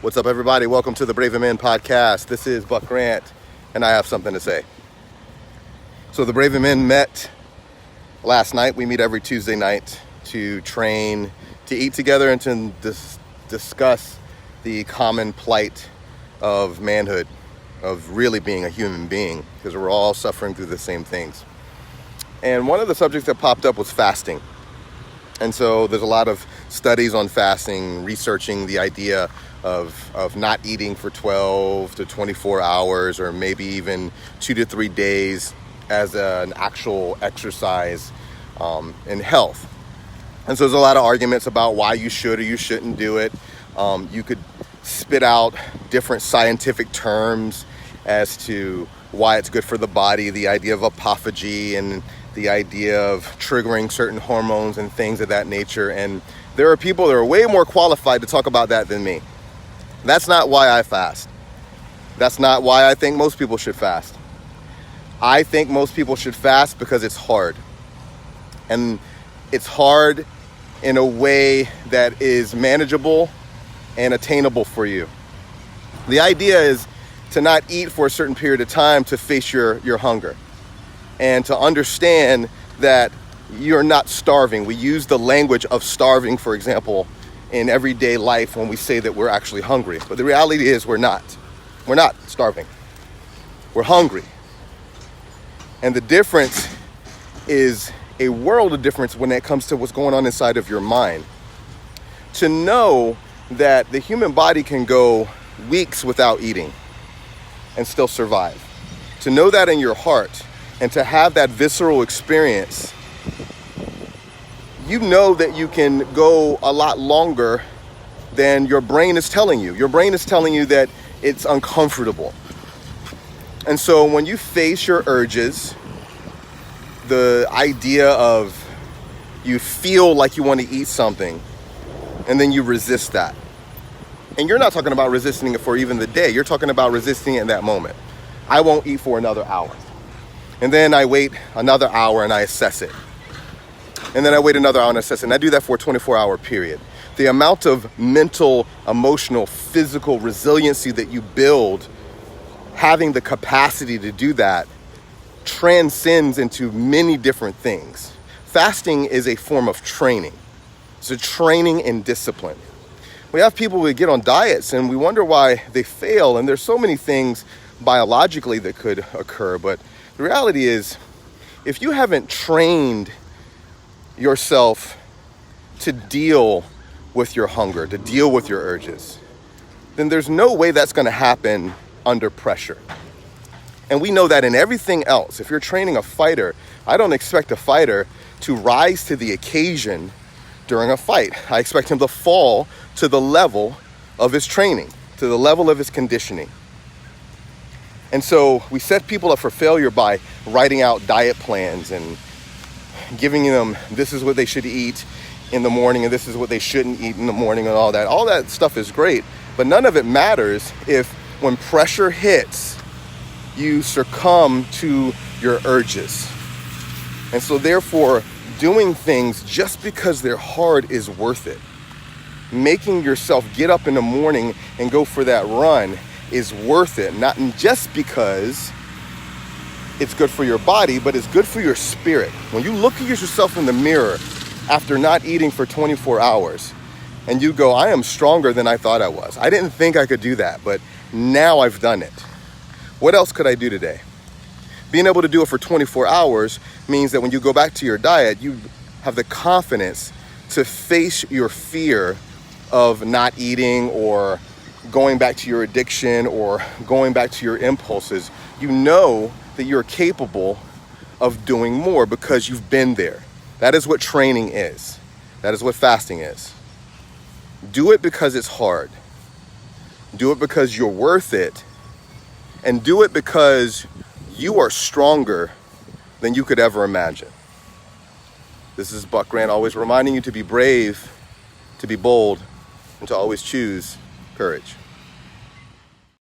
What's up, everybody? Welcome to the Braven podcast. This is Buck Grant, and I have something to say. So the Braven Men met last night. We meet every Tuesday night to train, to eat together, and to discuss the common plight of manhood, of really being a human being, because we're all suffering through the same things. And one of the subjects that popped up was fasting. And so there's a lot of studies on fasting, researching the idea of not eating for 12 to 24 hours, or maybe even 2 to 3 days as an actual exercise in health. And so there's a lot of arguments about why you should or you shouldn't do it. You could spit out different scientific terms as to why it's good for the body, the idea of autophagy and the idea of triggering certain hormones and things of that nature. And there are people that are way more qualified to talk about that than me. That's not why I fast. That's not why I think most people should fast. I think most people should fast because it's hard. And it's hard in a way that is manageable and attainable for you. The idea is to not eat for a certain period of time to face your hunger, and to understand that you're not starving. We use the language of starving, for example, in everyday life when we say that we're actually hungry. But the reality is we're not. We're not starving. We're hungry. And the difference is a world of difference when it comes to what's going on inside of your mind. To know that the human body can go weeks without eating and still survive. To know that in your heart and to have that visceral experience, you know that you can go a lot longer than your brain is telling you. Your brain is telling you that it's uncomfortable. And so when you face your urges, the idea of you feel like you want to eat something and then you resist that. And you're not talking about resisting it for even the day. You're talking about resisting it in that moment. I won't eat for another hour. And then I wait another hour and I assess it. And then I wait another hour and assess it. And I do that for a 24-hour period. The amount of mental, emotional, physical resiliency that you build, having the capacity to do that, transcends into many different things. Fasting is a form of training. It's a training in discipline. We have people who get on diets and we wonder why they fail. And there's so many things biologically that could occur. But the reality is, if you haven't trained yourself to deal with your hunger, to deal with your urges, then there's no way that's going to happen under pressure. And we know that in everything else. If you're training a fighter, I don't expect a fighter to rise to the occasion during a fight. I expect him to fall to the level of his training, to the level of his conditioning. And so we set people up for failure by writing out diet plans and giving them, this is what they should eat in the morning and this is what they shouldn't eat in the morning and all that. All that stuff is great, but none of it matters if when pressure hits, you succumb to your urges. And so therefore, doing things just because they're hard is worth it. Making yourself get up in the morning and go for that run is worth it, not just because it's good for your body, but it's good for your spirit. When you look at yourself in the mirror after not eating for 24 hours and you go, I am stronger than I thought I was. I didn't think I could do that, but now I've done it. What else could I do today? Being able to do it for 24 hours means that when you go back to your diet, you have the confidence to face your fear of not eating or going back to your addiction or going back to your impulses. You know that you're capable of doing more because you've been there. That is what training is. That is what fasting is. Do it because it's hard. Do it because you're worth it. And do it because you are stronger than you could ever imagine. This is Buck Grant, always reminding you to be brave, to be bold, and to always choose courage.